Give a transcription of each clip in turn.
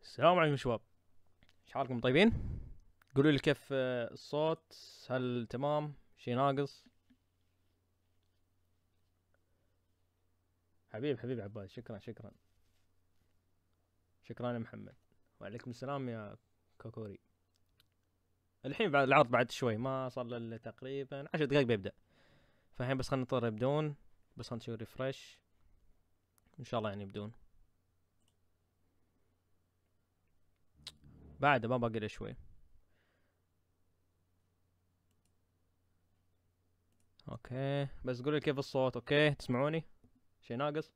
السلام عليكم شباب، ايش حالكم؟ طيبين؟ قولوا لي كيف الصوت؟ هل تمام؟ شي ناقص؟ حبيب عباد، شكرا شكرا يا محمد. وعليكم السلام يا كوكوري. الحين بعد العرض بعد شوي، ما صار له إلا تقريبا 10 دقايق بيبدأ. فالحين بس خلينا ننتظر يبدون، بس خلينا نسوي ريفرش ان شاء الله يعني يبدون. بعد ما باقي له شوي. اوكي بس قولوا لي كيف الصوت؟ اوكي تسمعوني؟ شي ناقص؟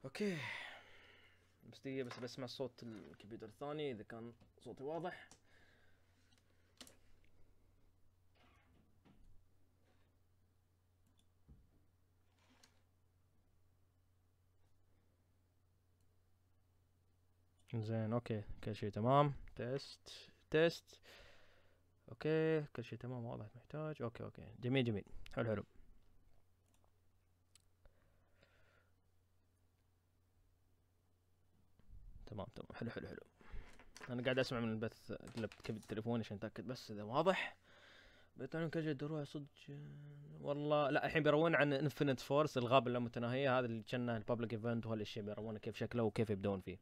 اوكي بس دقيقة بس بسمع صوت الكمبيوتر الثاني اذا كان صوتي واضح. زين اوكي كل شيء تمام. تيست. اوكي كل شيء تمام، واضح محتاج. اوكي جميل. حلو. تمام حلو. انا قاعد اسمع من البث، قلبت كبد تليفوني عشان اتاكد بس اذا واضح. بتعلم كل شيء دروع صدق. والله لا، الحين بيرون عن انفنت فورس، الغاب اللامتناهيه، هذا اللي كنا البابليك ايفنت، وهالاشياء بيرونا كيف شكله وكيف يبدون فيه.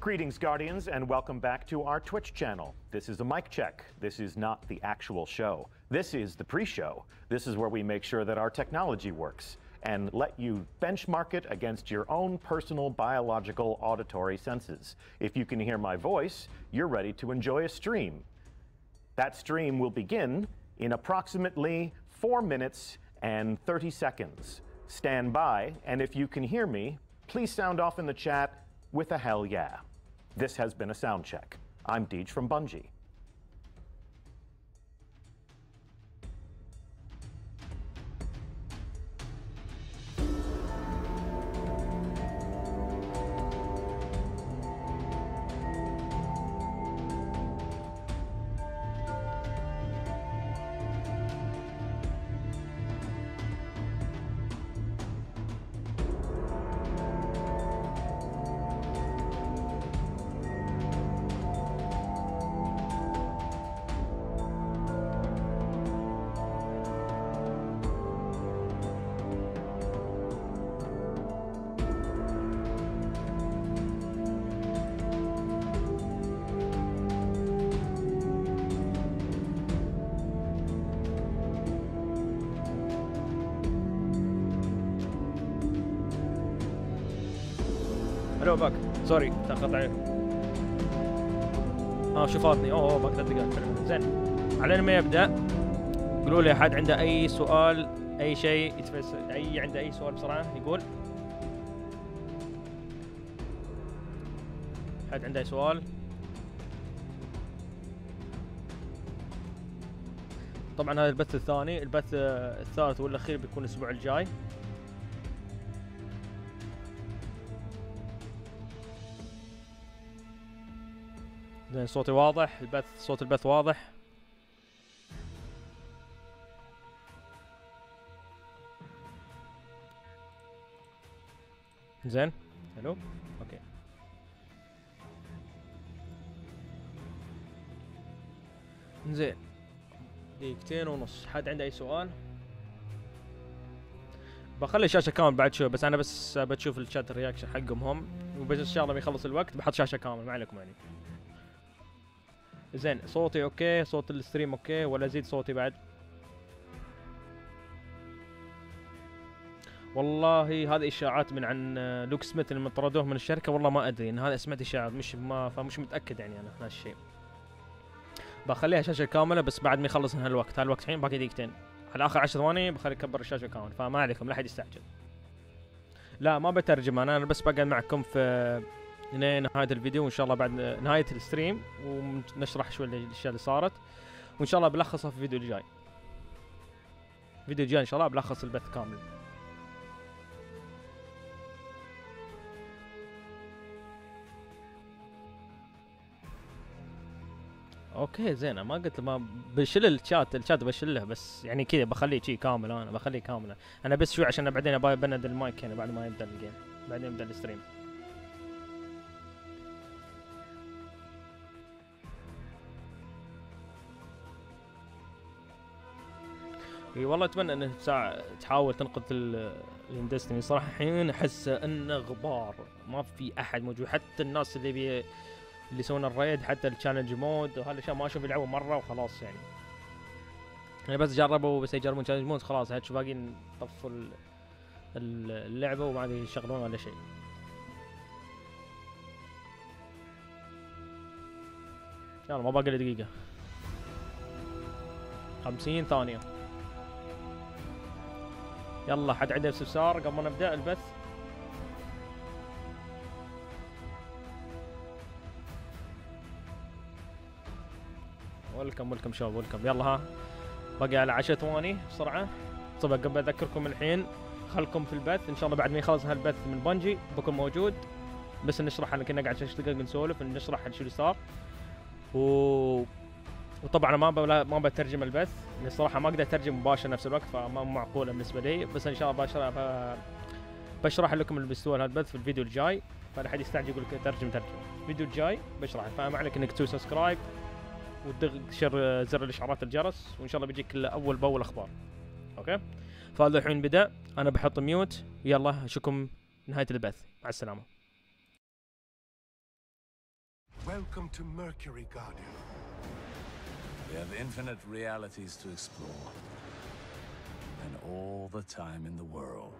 Greetings, Guardians, and welcome back to our Twitch channel. This is a mic check. This is not the actual show. This is the pre-show. This is where we make sure that our technology works and let you benchmark it against your own personal biological auditory senses. If you can hear my voice, you're ready to enjoy a stream. That stream will begin in approximately 4 minutes and 30 seconds. Stand by, and if you can hear me, please sound off in the chat with a hell yeah. This has been a sound check. I'm Deej from Bungee. الو باك سوري تاخرت عليك. شفاتني. باك 3 دقائق. زين على ما يبدا قولوا لي احد عنده اي سؤال اي شيء عنده اي سؤال بسرعه يقول. احد عنده اي سؤال؟ طبعا هذا البث الثاني. البث الثالث والاخير بيكون الاسبوع الجاي. زين صوتي واضح؟ صوت البث واضح؟ زين حلو اوكي. زين 2.5 حد عنده اي سؤال؟ بخلي الشاشه كامل بعد شوي، بس انا بتشوف الشات الرياكشن حقهم هم، وبس ان شاء الله ما يخلص الوقت بحط شاشه كامل ما عليكم يعني. زين صوتي اوكي؟ صوت الستريم اوكي ولا ازيد صوتي بعد؟ والله هذه اشاعات من عن لوك سميث لما طردوه من الشركه، والله ما ادري ان هذا سمعت اشاعات فمش متاكد يعني انا هذا الشيء. بخليها شاشه كامله بس بعد ما يخلص هالوقت الحين باقي دقيقتين، على اخر 10 ثواني بخلي اكبر الشاشه كامل، فما عليكم لا احد يستعجل. لا ما بترجم انا بس بقعد معكم في نهاية الفيديو، وان شاء الله بعد نهاية الستريم ونشرح شوي الاشياء اللي صارت، وان شاء الله بلخصها في الفيديو الجاي. الفيديو الجاي ان شاء الله بلخص البث كامل. اوكي زين ما قلت ما بشيل الشات بشيله، بس يعني كذا بخليه شيء كامل، انا بخليه كامل انا بس شوي عشان بعدين ابغى ابند المايك يعني بعد ما يبدا الجيم، بعدين يبدا الستريم. اي والله اتمنى انه تحاول تنقذ الاندستري. صراحه الحين احس انه غبار، ما في احد موجود، حتى الناس اللي يسوون الريد، حتى التشالنج مود وهالاشياء ما اشوف يلعبوا مره وخلاص يعني بس جربوا بس يجربون تشالنج مود خلاص، هتشوف باقيين طفوا اللعبه وما عاد يشغلون ولا شيء. يلا ما باقي الا دقيقه 50 ثانيه. يلا حد عنده استفسار قبل ما نبدا البث؟ ويلكم شباب ويلكم. يلا ها باقي على 10 ثواني بسرعه. طبعا قبل اذكركم الحين خلكم في البث ان شاء الله بعد ما يخلص هالبث من بنجي بكون موجود، بس نشرح انا كنا قاعد 6 دقائق نسولف نشرح شو اللي صار وطبعا ما بترجم البث لان الصراحه ما اقدر اترجم مباشر نفس الوقت، فما معقوله بالنسبه لي، بس ان شاء الله بشرح لكم اللي بيستوى هالبث في الفيديو الجاي، فلا حد يستعجل يقول لك ترجم الفيديو الجاي بشرح. فما عليك انك تسوي سبسكرايب وتدق زر الاشعارات الجرس، وان شاء الله بيجيك اول باول اخبار. اوكي فهذا الحين بدا، انا بحط ميوت. يلا اشوفكم نهايه البث، مع السلامه. Welcome to Mercury, Guardian. We have infinite realities to explore, and all the time in the world.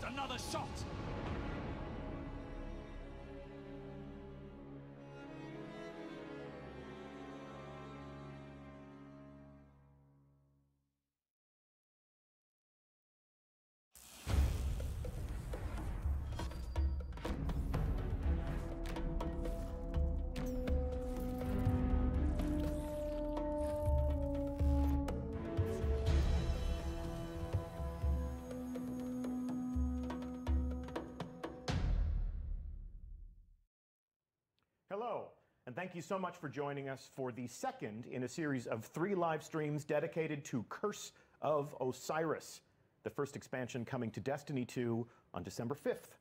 Another shot! Hello, and thank you so much for joining us for the second in a series of 3 live streams dedicated to Curse of Osiris, the first expansion coming to Destiny 2 on December 5th.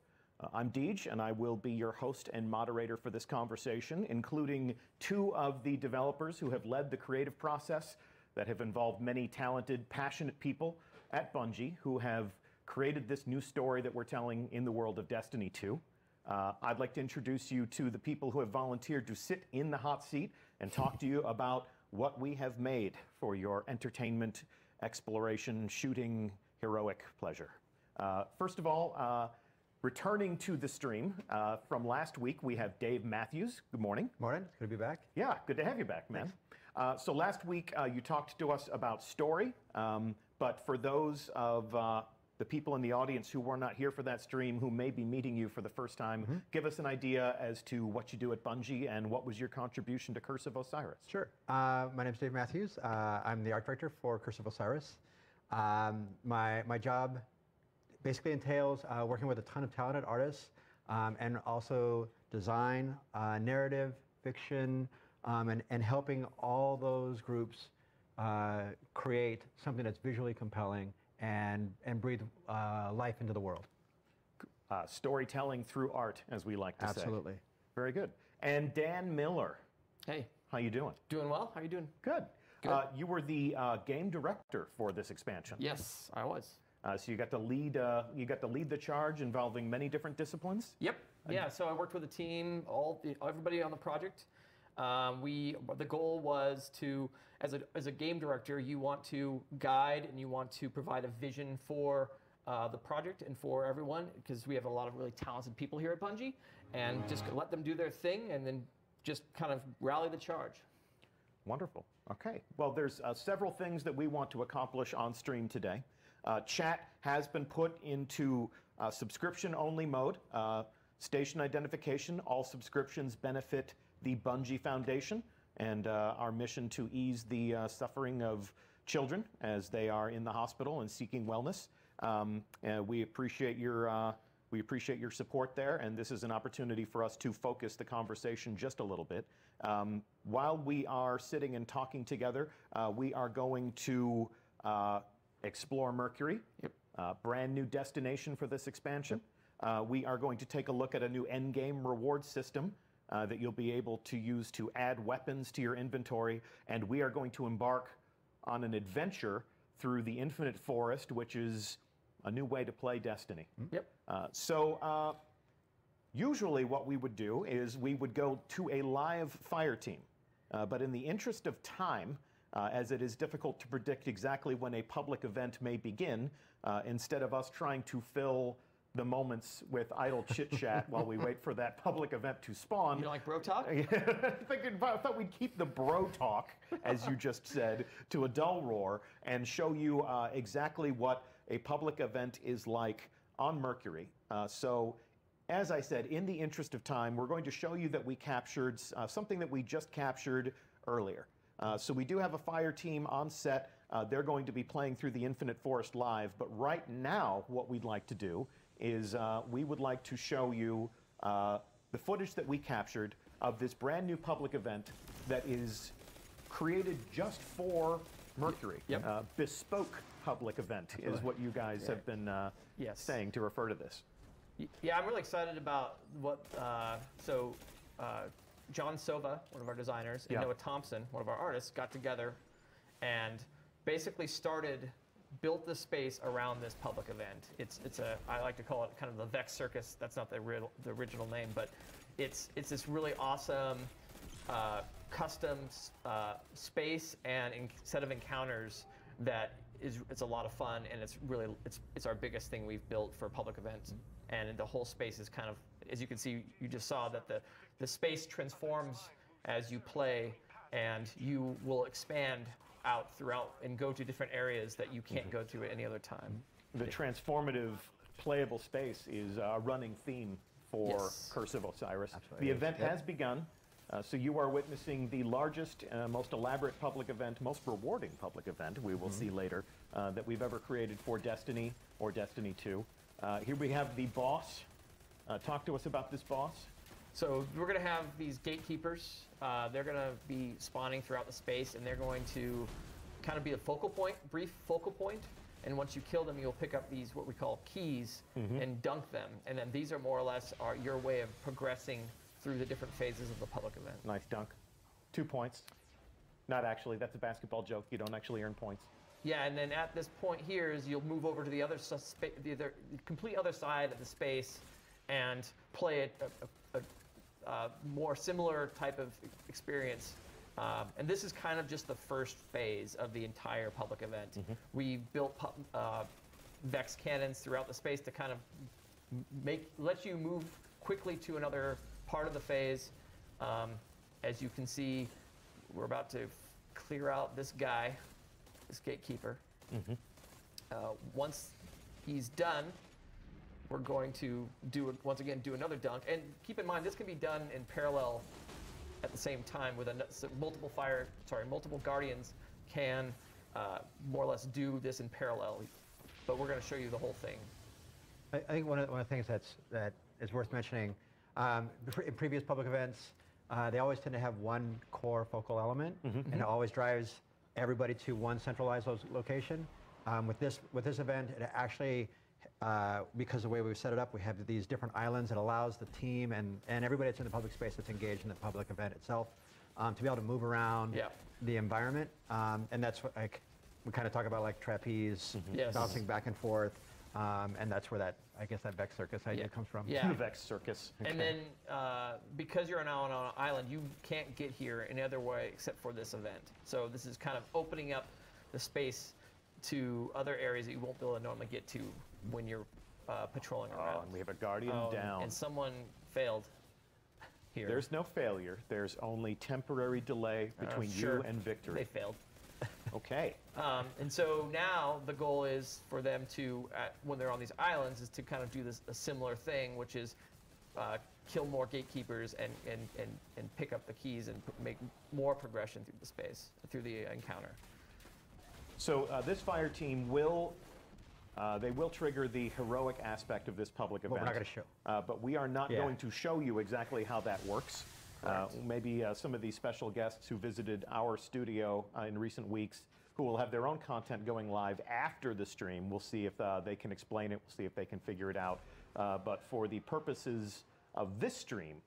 I'm Deej, and I will be your host and moderator for this conversation, including 2 of the developers who have led the creative process that have involved many talented, passionate people at Bungie who have created this new story that we're telling in the world of Destiny 2. I'd like to introduce you to the people who have volunteered to sit in the hot seat and talk to you about what we have made for your entertainment, exploration, shooting, heroic pleasure. First of all, returning to the stream from last week, we have Dave Matthews. Good morning. Morning. Good to be back. Yeah, good to have you back, man. So last week, you talked to us about story, but for those of the people in the audience who were not here for that stream, who may be meeting you for the first time, give us an idea as to what you do at Bungie and what was your contribution to Curse of Osiris. Sure. My name is Dave Matthews. I'm the art director for Curse of Osiris. My job basically entails working with a ton of talented artists and also design, narrative, fiction, and helping all those groups create something that's visually compelling and breathe life into the world. Storytelling through art, as we like to say. Absolutely. Very good. And Dan Miller. Hey. How you doing? Doing well. How you doing? Good. Good. You were the game director for this expansion. Yes, I was. So you got to lead. You got to lead the charge involving many different disciplines. Yep. Yeah. So I worked with a team, everybody on the project. The goal was to, as a game director, you want to guide and you want to provide a vision for the project and for everyone, because we have a lot of really talented people here at Bungie, and just let them do their thing and then just kind of rally the charge. Wonderful. Okay. Well, there's several things that we want to accomplish on stream today. Chat has been put into subscription-only mode. Station identification, all subscriptions benefit the Bungie Foundation and our mission to ease the suffering of children as they are in the hospital and seeking wellness. We appreciate your support there, and this is an opportunity for us to focus the conversation just a little bit. While we are sitting and talking together, we are going to explore Mercury, brand new destination for this expansion. We are going to take a look at a new endgame reward system that you'll be able to use to add weapons to your inventory, and we are going to embark on an adventure through the Infinite Forest, which is a new way to play Destiny. Yep. Usually what we would do is we would go to a live fire team, but in the interest of time, as it is difficult to predict exactly when a public event may begin, instead of us trying to fill the moments with idle chit-chat while we wait for that public event to spawn. You don't like bro talk? I thought we'd keep the bro talk, as you just said, to a dull roar and show you exactly what a public event is like on Mercury. So, as I said, in the interest of time, we're going to show you that we captured something that we just captured earlier. So we do have a fire team on set. They're going to be playing through the Infinite Forest live, but right now what we'd like to do is we would like to show you the footage that we captured of this brand new public event that is created just for Mercury. Yep. Bespoke public event, is what you guys have been Yes. saying to refer to this. Yeah, I'm really excited about what. John Sova, one of our designers, and Yeah. Noah Thompson, one of our artists, got together and basically built the space around this public event. I like to call it kind of the Vex Circus. That's not the original name, but it's this really awesome custom space and set of encounters that it's a lot of fun, and it's our biggest thing we've built for public events. And the whole space is kind of, as you can see, you just saw that the space transforms as you play, and you will expand out throughout and go to different areas that you can't go to at any other time. The transformative playable space is a running theme for Yes. Curse of Osiris. Absolutely. The event Yep. has begun. So you are witnessing the largest, most elaborate public event, most rewarding public event, we will see later, that we've ever created for Destiny or Destiny 2. Here we have the boss. Talk to us about this boss. So we're going to have these gatekeepers. They're going to be spawning throughout the space, and they're going to kind of be a focal point, brief focal point. And once you kill them, you'll pick up these what we call keys and dunk them. And then these are more or less your way of progressing through the different phases of the public event. Nice dunk. 2 points. Not actually, that's a basketball joke. You don't actually earn points. Yeah, and then at this point here is you'll move over to the the complete other side of the space and play a more similar type of experience. And this is kind of just the first phase of the entire public event. We built Vex cannons throughout the space to kind of let you move quickly to another part of the phase. As you can see, we're about to clear out this guy, this gatekeeper. Once he's done, we're going to once again do another dunk. And keep in mind, this can be done in parallel at the same time with multiple guardians can more or less do this in parallel. But we're going to show you the whole thing. I think one of the things that is worth mentioning, in previous public events, they always tend to have one core focal element, and it always drives everybody to one centralized location. With this event, it actually, because of the way we've set it up, we have these different islands. It allows the team and everybody that's in the public space that's engaged in the public event itself to be able to move around the environment. And that's what we kind of talk about, like trapeze, Yes. bouncing back and forth. And that's where that Vex Circus idea comes from. Yeah. Vex Circus. And then because you're now on an island, you can't get here any other way except for this event. So this is kind of opening up the space to other areas that you won't be able to normally get to when you're patrolling around. And we have a guardian down. And someone failed here. There's no failure. There's only temporary delay between you and victory. They failed. Okay. And so now the goal is for them to, when they're on these islands, is to kind of do a similar thing, which is kill more gatekeepers and pick up the keys and make more progression through the space, through the encounter. So this fire team will trigger the heroic aspect of this public event. But we're not going to show. But we are not going to show you exactly how that works. Maybe some of these special guests who visited our studio in recent weeks, who will have their own content going live after the stream. We'll see if they can explain it. We'll see if they can figure it out. But for the purposes of this stream,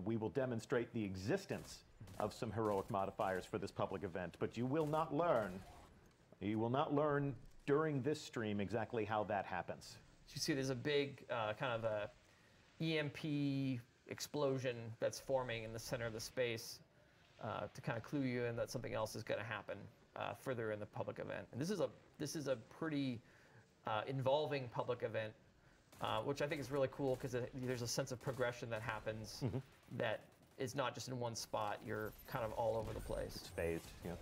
we will demonstrate the existence of some heroic modifiers for this public event. But you will not learn. You will not learn during this stream exactly how that happens. So you see there's a big kind of a EMP explosion that's forming in the center of the space to kind of clue you in that something else is going to happen further in the public event. And this is a pretty involving public event, which I think is really cool because there's a sense of progression that happens that is not just in one spot. You're kind of all over the place. It's phased, yeah.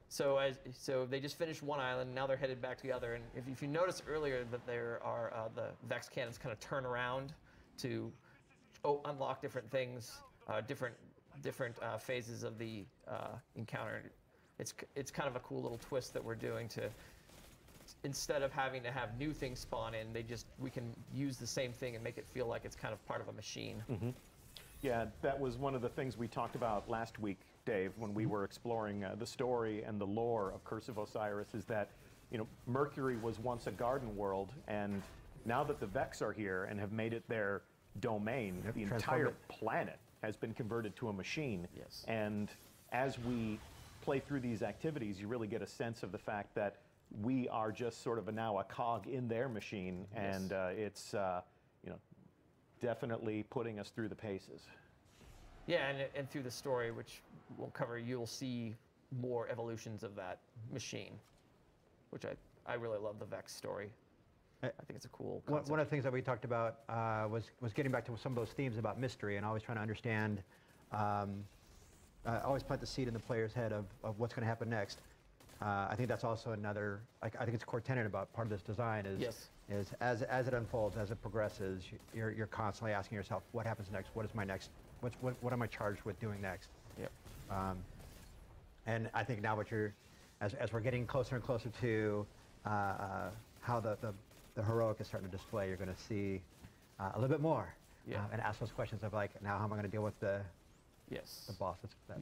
So they just finished one island, now they're headed back to the other. And if you notice earlier that there are the Vex cannons kind of turn around to unlock different things, different phases of the encounter. It's kind of a cool little twist that we're doing to, instead of having to have new things spawn in, we can use the same thing and make it feel like it's kind of part of a machine. Yeah, that was one of the things we talked about last week Dave, when we were exploring the story and the lore of Curse of Osiris, is that, you know, Mercury was once a garden world, and now that the Vex are here and have made it their domain, the entire planet has been converted to a machine. Yes. And as we play through these activities, you really get a sense of the fact that we are just sort of now a cog in their machine, and it's you know, definitely putting us through the paces. Yeah, and through the story, which we'll cover, you'll see more evolutions of that machine, which I really love the Vex story. I think it's a cool concept. One of the things that we talked about was getting back to some of those themes about mystery and always trying to understand, always plant the seed in the player's head of what's going to happen next. I think that's also another, I think it's a core tenet about part of this design is as it unfolds, as it progresses, you're constantly asking yourself, what happens next? What is my next? What am I charged with doing next? Yep. And I think now as we're getting closer and closer to how the heroic is starting to display, you're going to see a little bit more, and ask those questions of like, now how am I going to deal with the boss that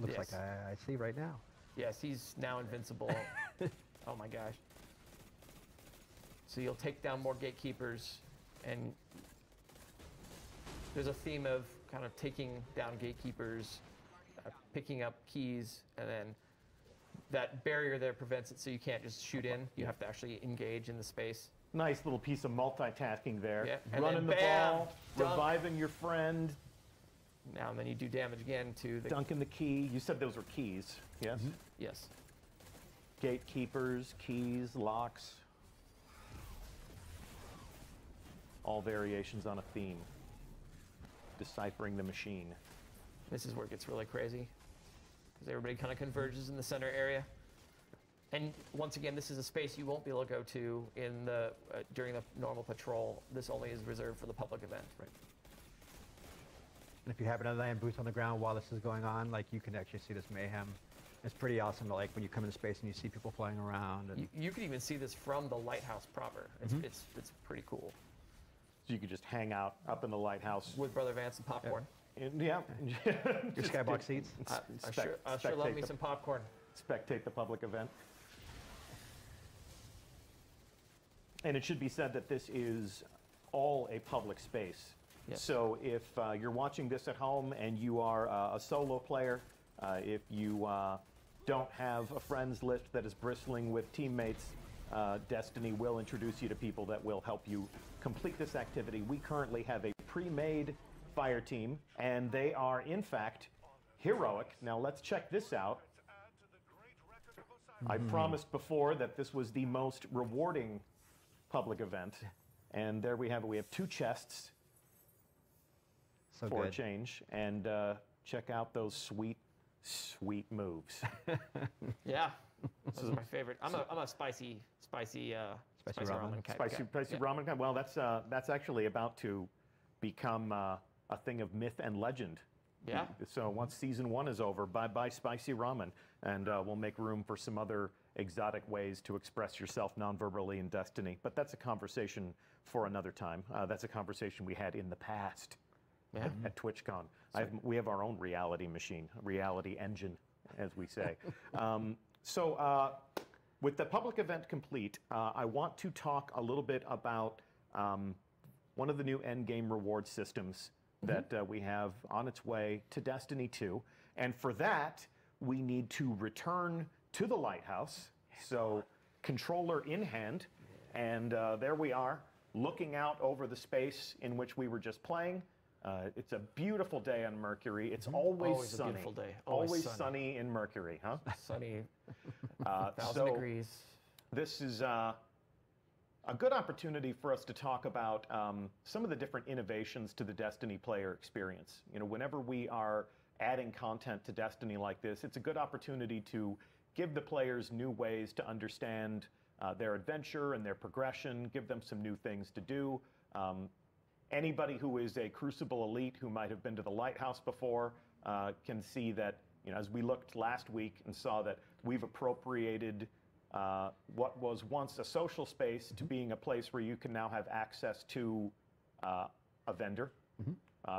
looks like I see right now? Yes, he's now invincible. Oh my gosh. So you'll take down more gatekeepers, and there's a theme of kind of taking down gatekeepers, picking up keys, and then that barrier there prevents it, so you can't just shoot in. You have to actually engage in the space. Nice little piece of multitasking there. Yeah. And Running then the ball, dunk. reviving your friend, Now and then you do damage again to the... dunking the key. You said those were keys, yes? Yes. Gatekeepers, keys, locks. All variations on a theme. Deciphering the machine. This is where it gets really crazy, because everybody kind of converges in the center area. And once again, this is a space you won't be able to go to in the during the normal patrol. This only is reserved for the public event. Right. And if you happen to land boots on the ground while this is going on, like, you can actually see this mayhem. It's pretty awesome to, like, when you come into space and you see people flying around. And You can even see this from the lighthouse proper. It's pretty cool. So you could just hang out up in the lighthouse. With Brother Vance and popcorn. Yeah. your skybox seats. I sure love me some popcorn. Spectate the public event. And it should be said that this is all a public space. Yes. So if you're watching this at home and you are a solo player, if you don't have a friends list that is bristling with teammates, Destiny will introduce you to people that will help you complete this activity. We currently have a pre-made fire team, and they are, in fact, heroic. Now let's check this out. I promised before that this was the most rewarding public event, and there we have it. We have 2 chests for a change, and check out those sweet, sweet moves. Yeah, those are my favorite. I'm a spicy ramen kind of guy. Spicy ramen guy. Well, that's actually about to become a thing of myth and legend. Yeah. So once season 1 is over, bye-bye spicy ramen, and we'll make room for some other exotic ways to express yourself non-verbally in Destiny. But that's a conversation for another time. That's a conversation we had in the past at TwitchCon. We have our own reality machine, reality engine, as we say. With the public event complete, I want to talk a little bit about one of the new endgame reward systems that we have on its way to Destiny 2. And for that, we need to return to the lighthouse. So controller in hand, and there we are, looking out over the space in which we were just playing. It's a beautiful day on Mercury. It's always sunny. A beautiful day. Always sunny in Mercury, huh? Sunny, 1,000 degrees. This is a good opportunity for us to talk about some of the different innovations to the Destiny player experience. You know, whenever we are adding content to Destiny like this, it's a good opportunity to give the players new ways to understand their adventure and their progression, give them some new things to do. Anybody who is a Crucible elite who might have been to the Lighthouse before can see that, you know, as we looked last week and saw that we've appropriated what was once a social space to being a place where you can now have access to a vendor,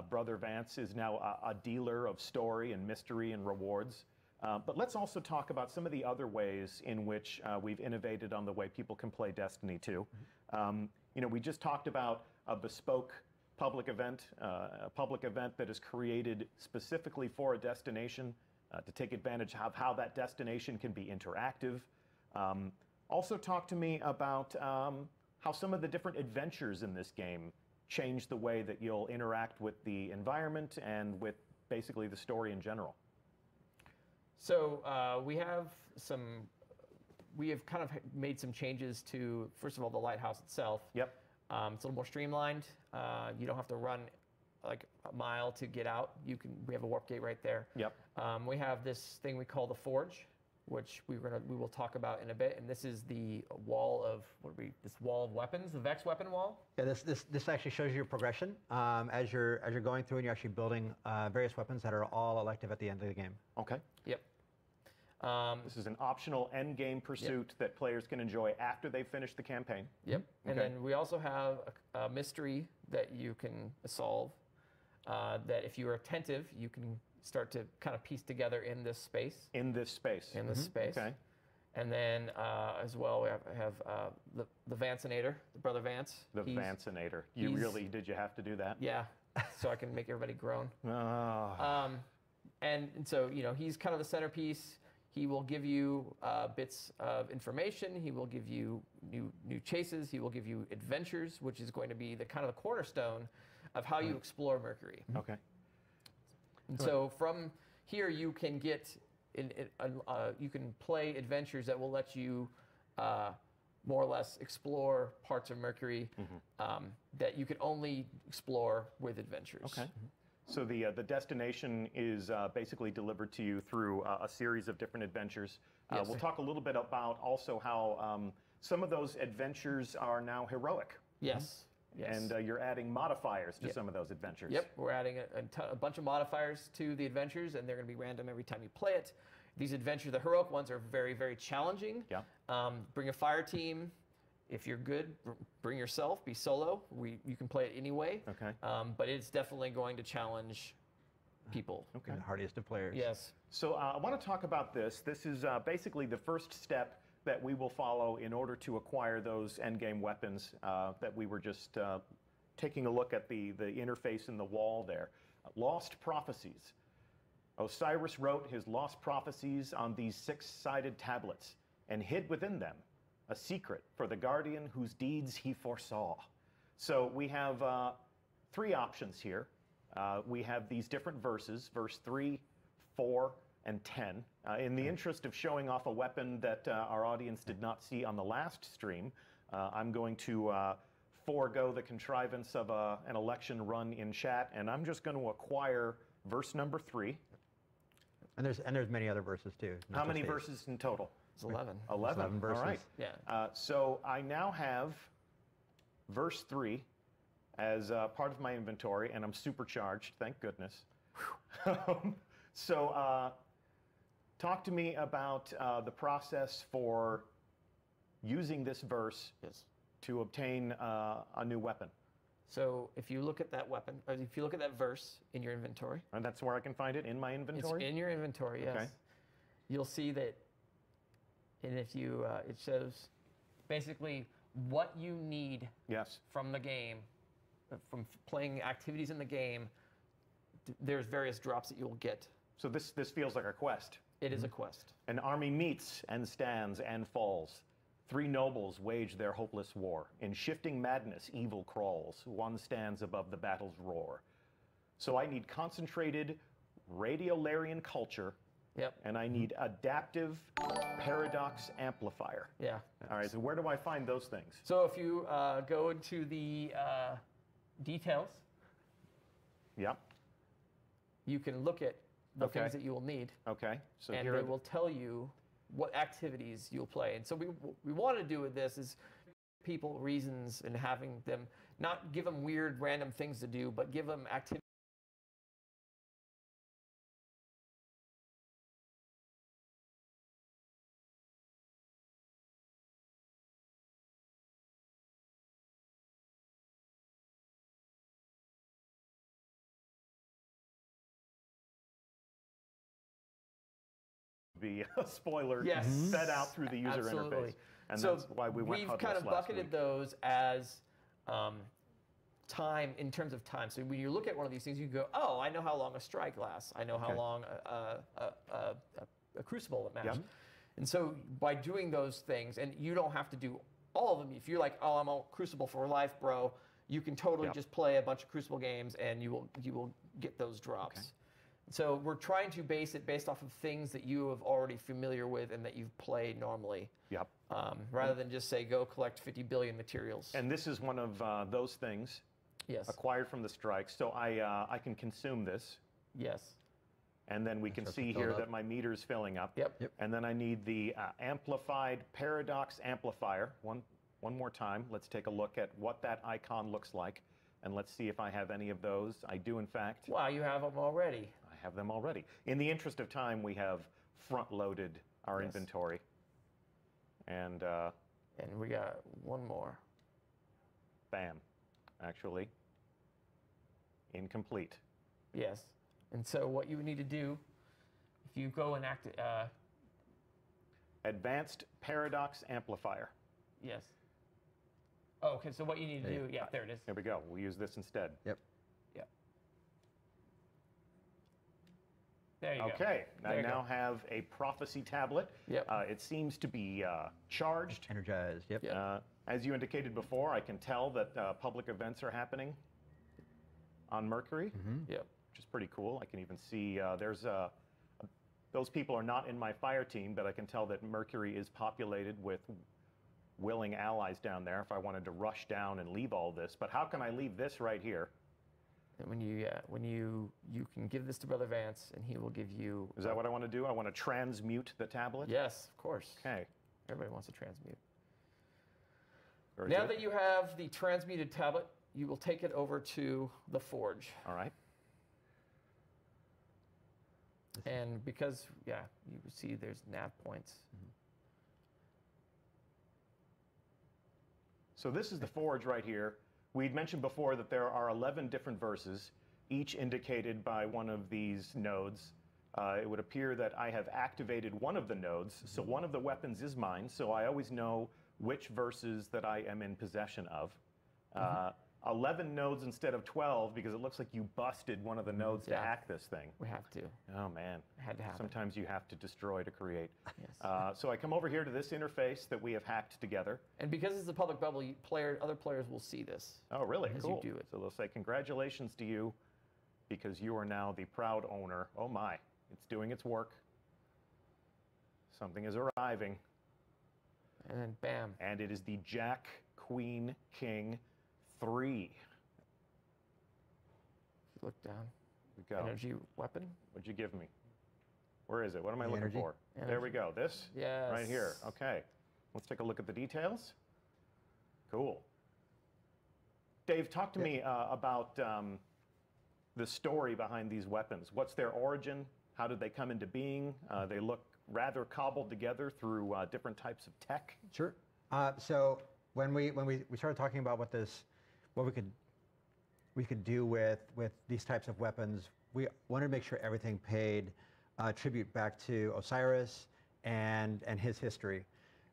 Brother Vance is now a dealer of story and mystery and rewards. But let's also talk about some of the other ways in which we've innovated on the way people can play Destiny 2. You know, we just talked about a bespoke public event, a public event that is created specifically for a destination to take advantage of how that destination can be interactive. Also talk to me about how some of the different adventures in this game change the way that you'll interact with the environment and with basically the story in general. So we have kind of made some changes to, first of all, the lighthouse itself. Yep. It's a little more streamlined. You don't have to run like a mile to get out. We have a warp gate right there. Yep. We have this thing we call the Forge, which we will talk about in a bit. And this is the wall of this wall of weapons, the Vex weapon wall. Yeah, this actually shows you your progression as you're going through, and you're actually building various weapons that are all elective at the end of the game. Okay. Yep. This is an optional end game pursuit that players can enjoy after they finish the campaign. Yep. And then we also have a mystery that you can solve. That if you are attentive, you can start to kind of piece together in this space. In this space. In this space. Okay. And then as well, we have the Vancinator, the Brother Vance. The Vancinator. Did you have to do that? Yeah. So I can make everybody groan. Oh. And so, you know, he's kind of the centerpiece. He will give you bits of information. He will give you new chases. He will give you adventures, which is going to be the kind of the cornerstone of how you explore Mercury. Okay. And so from here, you can get you can play adventures that will let you more or less explore parts of Mercury that you could only explore with adventures. Okay. So the destination is basically delivered to you through a series of different adventures. Yes. We'll talk a little bit about also how some of those adventures are now heroic. Yes. Yes. And you're adding modifiers to some of those adventures. Yep, we're adding a bunch of modifiers to the adventures, and they're going to be random every time you play it. These adventures, the heroic ones, are very, very challenging. Yeah. Bring a fire team. If you're good, bring yourself. Be solo. You can play it anyway. Okay. But it's definitely going to challenge people. Okay. The hardiest of players. Yes. So I want to talk about this. This is basically the first step that we will follow in order to acquire those endgame weapons that we were just taking a look at the interface in the wall there. Lost Prophecies. Osiris wrote his lost prophecies on these 6-sided tablets and hid within them a secret for the guardian whose deeds he foresaw. So we have 3 options here. We have these different verses, verse 3, 4, and 10. In the interest of showing off a weapon that our audience did not see on the last stream, I'm going to forego the contrivance of an election run in chat, and I'm just going to acquire verse number 3. And there's many other verses too. How many verses in total? It's 11. 11. 11 verses. All right. Yeah. So I now have verse 3 as part of my inventory, and I'm supercharged, thank goodness. So talk to me about the process for using this verse to obtain a new weapon. So if you look at that weapon, or if you look at that verse in your inventory. And that's where I can find it, in my inventory? It's in your inventory, yes. Okay. You'll see that, and if you, it shows basically what you need from the game, from playing activities in the game. There's various drops that you'll get. So this feels like a quest. It is a quest. An army meets and stands and falls. 3 nobles wage their hopeless war. In shifting madness, evil crawls. One stands above the battle's roar. So I need concentrated radiolarian culture. Yep. And I need adaptive paradox amplifier. Yeah. All right, so where do I find those things? So if you go into the details. Yep. You can look at the things that you will need. Okay. So and here it will tell you what activities you'll play. And so we want to do with this is people reasons and having them not give them weird random things to do, but give them activities be a spoiler Yes. fed out through the user Absolutely. interface. And So that's why we went we've headless kind of last bucketed week. those as time in terms of time. So when you look at one of these things, you go, oh, I know how long a strike lasts. I know how long a crucible lasts. Yep. And so by doing those things, and you don't have to do all of them. If you're like, oh, I'm a crucible for life, bro, you can totally just play a bunch of crucible games and you will get those drops. Okay. So we're trying to base it based off of things that you have already familiar with and that you've played normally. Yep. Rather than just say, go collect 50 billion materials. And this is one of those things Yes. acquired from the strike. So I can consume this. Yes. And then we can starts to see fill here up. that my meter's filling up. Yep. And then I need the amplified paradox amplifier. One more time. Let's take a look at what that icon looks like. And let's see if I have any of those. I do, in fact. Wow, you have them already. I have them already. In the interest of time, we have front-loaded our inventory. And And we got one more. bam, actually, incomplete. Yes. And so what you would need to do, if you go and Advanced paradox amplifier. yes. Oh, okay, so what you need to do, yeah, there it is. There we go. We'll use this instead. Yep. Yep. There you go. Okay, There I you now go. have a prophecy tablet. Yep. It seems to be charged. Energized. Yep. Yep. As you indicated before, I can tell that public events are happening on Mercury, Yep. which is pretty cool. I can even see those people are not in my fire team, but I can tell that Mercury is populated with willing allies down there if I wanted to rush down and leave all this. But how can I leave this right here? And when you can give this to Brother Vance, and he will give you. Is that what I want to do? I want to transmute the tablet? Yes, of course. Okay. Everybody wants to transmute. Very Now good. that you have the transmuted tablet, you will take it over to the forge. All right. And because, yeah, you see there's nav points. So this is the forge right here. We'd mentioned before that there are 11 different verses, each indicated by one of these nodes. It would appear that I have activated one of the nodes, so one of the weapons is mine, so I always know which verses that I am in possession of. 11 nodes instead of 12 because it looks like you busted one of the nodes to Yeah. hack this thing. We have to. Oh man, It had to happen. sometimes you have to destroy to create. Yes. So I come over here to this interface that we have hacked together. And because it's a public bubble, other players will see this. Oh, really? As you Cool. do it. So they'll say, congratulations to you because you are now the proud owner. Oh my, it's doing its work. Something is arriving. And then bam. And it is the Jack, Queen, King 3. If you look down. We go. Energy weapon. What'd you give me? Where is it? What am I The looking energy. for? There we go. This? Yes. Right here. Okay. Let's take a look at the details. Cool. Dave, talk to me about the story behind these weapons. What's their origin? How did they come into being? They look rather cobbled together through different types of tech. Sure. So when we started talking about what we could do with these types of weapons, we wanted to make sure everything paid tribute back to Osiris and his history.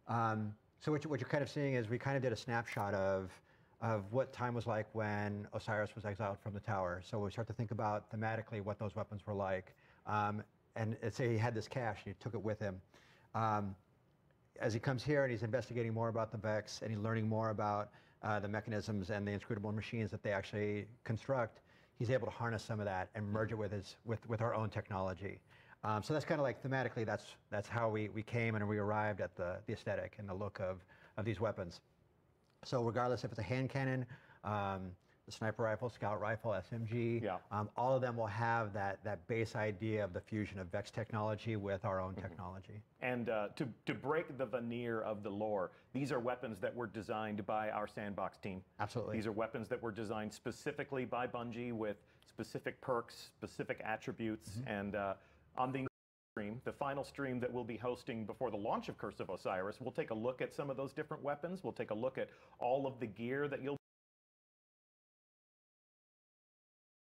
So what you're kind of seeing is we kind of did a snapshot of what time was like when Osiris was exiled from the tower. So we start to think about thematically what those weapons were like. And say he had this cache and he took it with him. As he comes here and he's investigating more about the Vex and he's learning more about the mechanisms and the inscrutable machines that they actually construct, he's able to harness some of that and merge it with our own technology. So that's kind of like thematically, that's how we came and we arrived at the aesthetic and the look of these weapons. So regardless if it's a hand cannon, the sniper rifle, scout rifle, SMG, all of them will have that base idea of the fusion of Vex technology with our own technology. And to break the veneer of the lore, these are weapons that were designed by our sandbox team. Absolutely. These are weapons that were designed specifically by Bungie with specific perks, specific attributes, and on the stream, the final stream that we'll be hosting before the launch of Curse of Osiris, we'll take a look at some of those different weapons. We'll take a look at all of the gear that you'll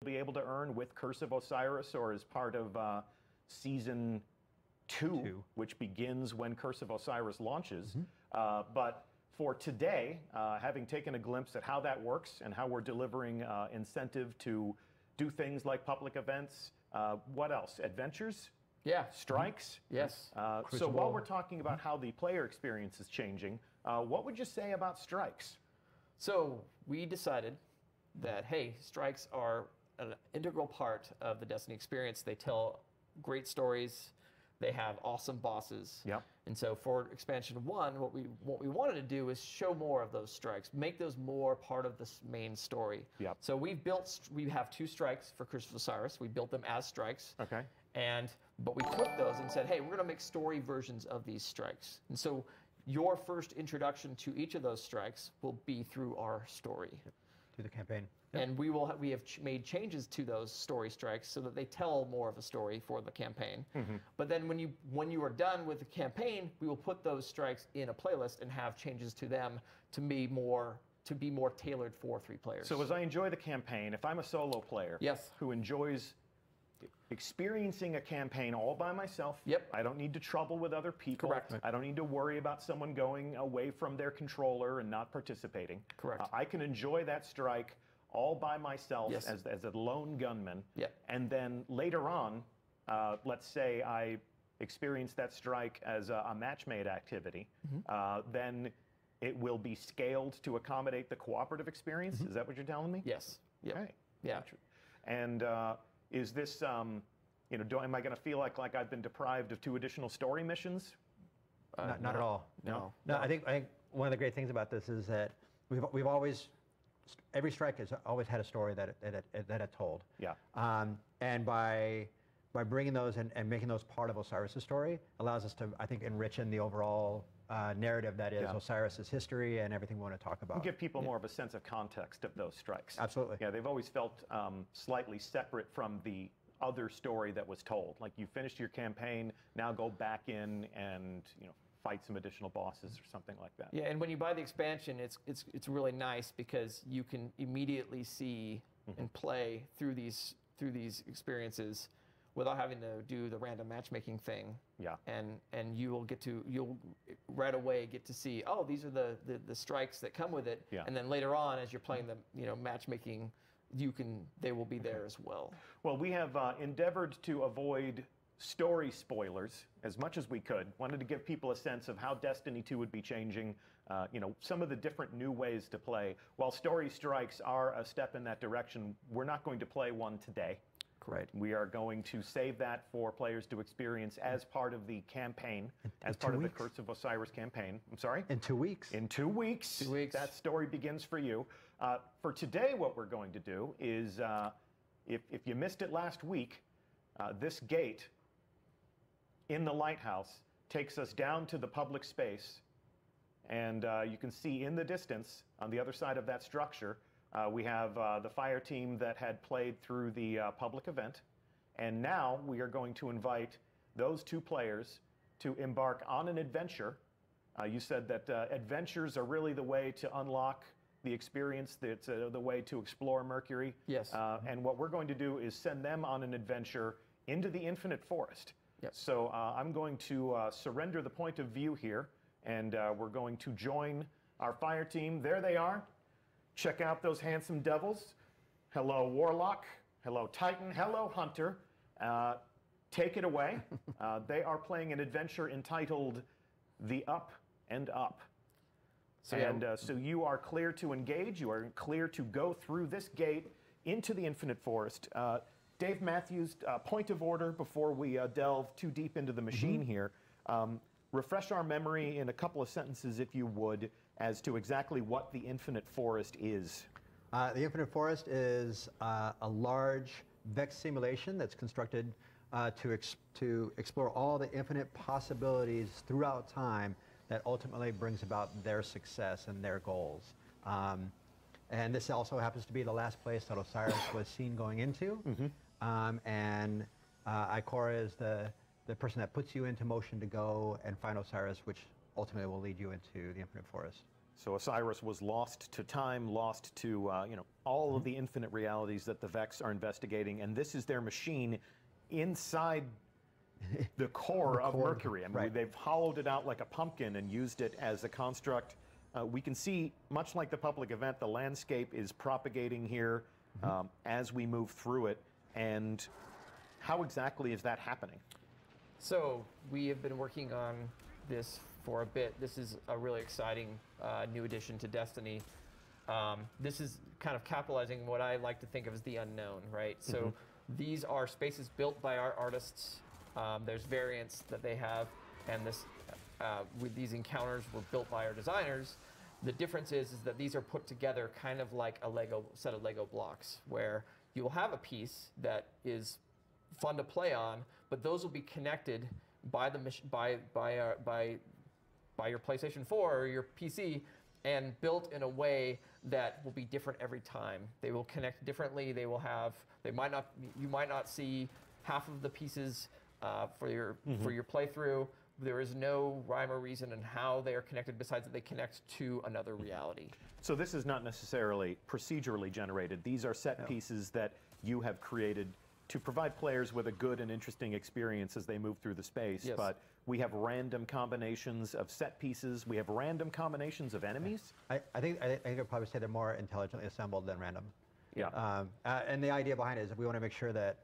be able to earn with Curse of Osiris or as part of season 2, which begins when Curse of Osiris launches. But for today, having taken a glimpse at how that works and how we're delivering incentive to do things like public events, what else? Adventures? Yeah. Strikes? Yes. So while we're talking about how the player experience is changing, what would you say about strikes? So we decided that, hey, strikes are an integral part of the Destiny experience. They tell great stories. They have awesome bosses. Yep. And so for expansion 1, what we wanted to do is show more of those strikes, make those more part of this main story. Yep. So we have 2 strikes for Curse of Osiris. We built them as strikes. Okay. But we took those and said, hey, we're going to make story versions of these strikes. And so your first introduction to each of those strikes will be through our story. Through the campaign. And we have made changes to those story strikes so that they tell more of a story for the campaign. But then when you are done with the campaign, we will put those strikes in a playlist and have changes to them to be more tailored for 3 players. So as I enjoy the campaign, if I'm a solo player Yes. who enjoys experiencing a campaign all by myself, Yep. I don't need to trouble with other people. Correct. I don't need to worry about someone going away from their controller and not participating. Correct. I can enjoy that strike all by myself Yes. as a lone gunman. Yep. And then later on, let's say I experience that strike as a match-made activity, then it will be scaled to accommodate the cooperative experience. Is that what you're telling me? Yes. Yep. Okay. Yeah. And is this, am I going to feel like I've been deprived of 2 additional story missions? Not at all. No. No, I think one of the great things about this is that we've always, every strike has always had a story that it told. Yeah. And by bringing those and making those part of Osiris' story allows us to, I think, enrich in the overall narrative that is Osiris' history and everything we want to talk about. Give people more of a sense of context of those strikes. Absolutely. Yeah, they've always felt slightly separate from the other story that was told. Like you finished your campaign, now go back in and fight some additional bosses or something like that. Yeah, and when you buy the expansion, it's really nice because you can immediately see and play through these experiences without having to do the random matchmaking thing. Yeah. And you'll right away get to see, oh, these are the strikes that come with it. Yeah. And then later on, as you're playing the matchmaking, they will be there as well. Well, we have endeavored to avoid story spoilers as much as we could. Wanted to give people a sense of how Destiny 2 would be changing, some of the different new ways to play. While story strikes are a step in that direction, we're not going to play one today. Correct. We are going to save that for players to experience as part of the campaign, as part of the Curse of Osiris campaign. I'm sorry? In 2 weeks. In 2 weeks. 2 weeks. That story begins for you. For today, what we're going to do is, if you missed it last week, this gate in the lighthouse takes us down to the public space. And you can see in the distance, on the other side of that structure, we have the fire team that had played through the public event. And now we are going to invite those 2 players to embark on an adventure. You said that adventures are really the way to unlock the experience, that's the way to explore Mercury. Yes. And what we're going to do is send them on an adventure into the Infinite Forest. Yep. So I'm going to surrender the point of view here, and we're going to join our fire team. There they are. Check out those handsome devils. Hello, Warlock. Hello, Titan. Hello, Hunter. Take it away. They are playing an adventure entitled The Up and Up. So you are clear to engage. You are clear to go through this gate into the Infinite Forest. Dave Matthews, point of order before we delve too deep into the machine here. Refresh our memory in a couple of sentences, if you would, as to exactly what the Infinite Forest is. The Infinite Forest is a large Vex simulation that's constructed to explore all the infinite possibilities throughout time that ultimately brings about their success and their goals. And this also happens to be the last place that Osiris was seen going into. And Ikora is the person that puts you into motion to go and find Osiris, which ultimately will lead you into the Infinite Forest. So Osiris was lost to time, lost to all of the infinite realities that the Vex are investigating, and this is their machine inside the core of core, Mercury. I mean, right. they've hollowed it out like a pumpkin and used it as a construct. We can see, much like the public event, the landscape is propagating here as we move through it. And how exactly is that happening? So we have been working on this for a bit. This is a really exciting new addition to Destiny. This is kind of capitalizing what I like to think of as the unknown, right? So these are spaces built by our artists. There's variants that they have, and this with these encounters were built by our designers. The difference is that these are put together kind of like a Lego set of Lego blocks, where you will have a piece that is fun to play on, but those will be connected by the by your PlayStation 4 or your PC, and built in a way that will be different every time. They will connect differently. They will have. They might not. You might not see half of the pieces for your playthrough. There is no rhyme or reason in how they are connected, besides that they connect to another reality. So this is not necessarily procedurally generated. These are set pieces that you have created to provide players with a good and interesting experience as they move through the space. Yes. But we have random combinations of set pieces. We have random combinations of enemies. I think I'd probably say they're more intelligently assembled than random. Yeah. And the idea behind it is that we want to make sure that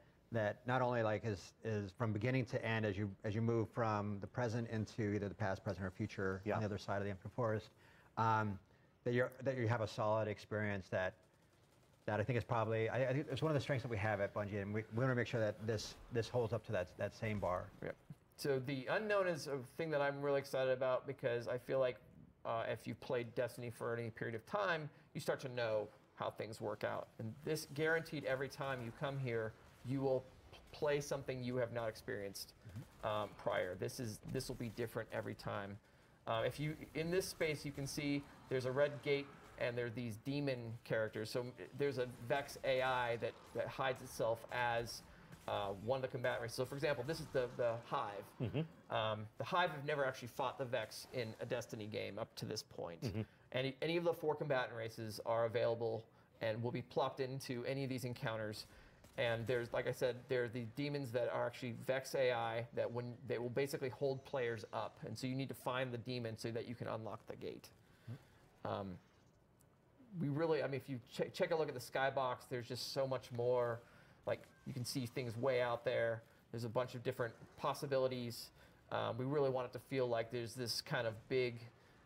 not only like is from beginning to end as you move from the present into either the past, present, or future on the other side of the infinite forest, that you have a solid experience that I think is probably I think it's one of the strengths that we have at Bungie, and we want to make sure that this holds up to that same bar. Yeah. So the unknown is a thing that I'm really excited about, because I feel like if you've played Destiny for any period of time, you start to know how things work out. And this guaranteed every time you come here, you will play something you have not experienced prior. This will be different every time. If you in this space, you can see there's a red gate, and there are these demon characters. So there's a Vex AI that hides itself as one of the combatant races. So for example, this is the Hive. The Hive have never actually fought the Vex in a Destiny game up to this point. Any of the 4 combatant races are available and will be plopped into any of these encounters. And there's, like I said, there are the demons that are actually Vex AI that they will basically hold players up. And so you need to find the demon so that you can unlock the gate. We really, I mean, if you check a look at the skybox, there's just so much more. Like, you can see things way out there. There's a bunch of different possibilities. We really want it to feel like there's this kind of big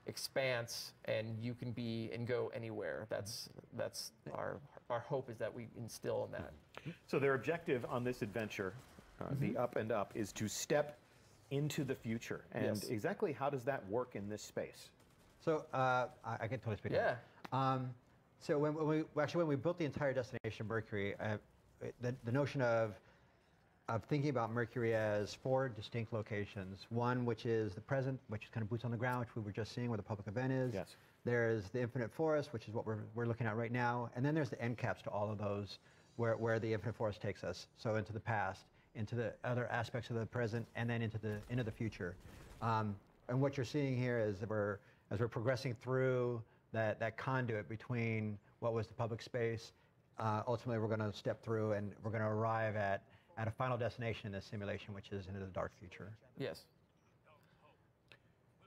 expanse, and you can be and go anywhere. That's our hope, is that we instill in that. So their objective on this adventure, the Up and Up, is to step into the future. And exactly how does that work in this space? So I can totally speak. Yeah. So when we built the entire destination Mercury, the notion of thinking about Mercury as 4 distinct locations. One, which is the present, which is kind of boots on the ground, which we were just seeing where the public event is. Yes. There's the infinite forest, which is what we're looking at right now, and then there's the end caps to all of those, where the infinite forest takes us. So into the past, into the other aspects of the present, and then into the future. And what you're seeing here is that as we're progressing through that conduit between what was the public space, ultimately we're going to step through and we're going to arrive at a final destination in this simulation, which is into the dark future. Yes.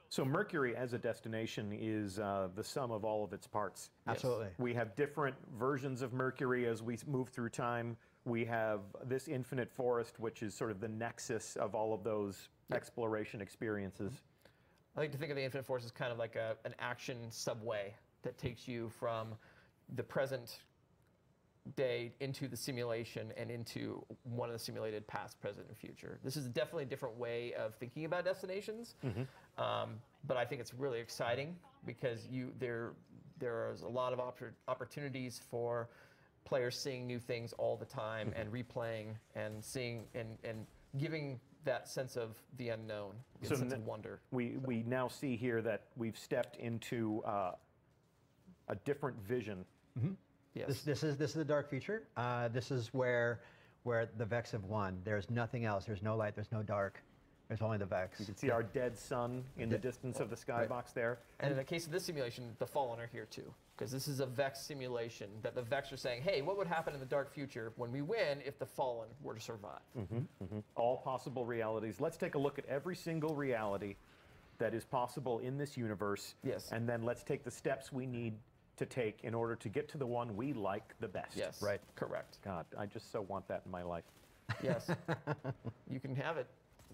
So Mercury as a destination is the sum of all of its parts. Absolutely. We have different versions of Mercury as we move through time. We have this infinite forest, which is sort of the nexus of all of those exploration experiences. I like to think of the Infinite Force as kind of like an action subway that takes you from the present day into the simulation and into one of the simulated past, present, and future. This is definitely a different way of thinking about destinations, but I think it's really exciting because there is a lot of opportunities for players seeing new things all the time and replaying and seeing and giving that sense of the unknown, the sense of wonder. We now see here that we've stepped into a different vision. Yes. This is the dark future. This is where the Vex have won. There's nothing else. There's no light. There's no dark. There's only the Vex. You can see our dead sun in the distance of the skybox there. And in the case of this simulation, the Fallen are here too, because this is a Vex simulation that the Vex are saying, hey, what would happen in the dark future when we win if the Fallen were to survive? All possible realities. Let's take a look at every single reality that is possible in this universe. Yes. And then let's take the steps we need to take in order to get to the one we like the best. Yes. Right. Correct. God, I just so want that in my life. Yes. You can have it.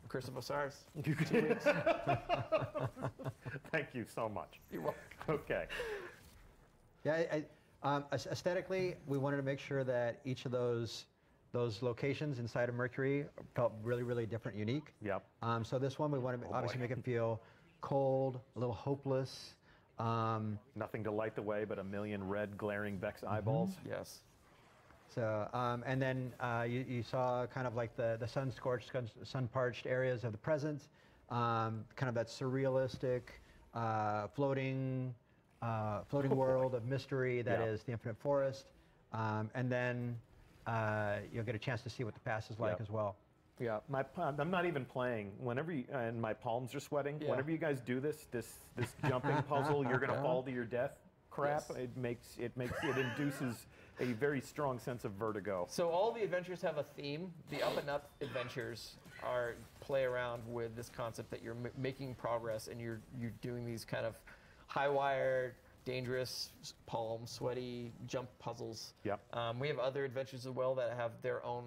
Curse of Osiris. You can. Thank you so much. You're welcome. Okay. Yeah, aesthetically, we wanted to make sure that each of those locations inside of Mercury felt really, really different, unique. Yep. So this one, we want to obviously make it feel cold, a little hopeless. Nothing to light the way but a million red glaring Vex eyeballs. Yes. So, and then you saw kind of like the sun-scorched, sun-parched areas of the present, kind of that surrealistic, floating world of mystery that is the Infinite Forest. And then you'll get a chance to see what the past is like as well. Yeah, I'm not even playing. Whenever and my palms are sweating. Yeah. Whenever you guys do this jumping puzzle, you're gonna fall to your death crap. Yes. It induces a very strong sense of vertigo. So all the adventures have a theme. The up and up adventures play around with this concept that you're making progress and you're doing these kind of high wire, dangerous, palm sweaty jump puzzles. Yep. We have other adventures as well that have their own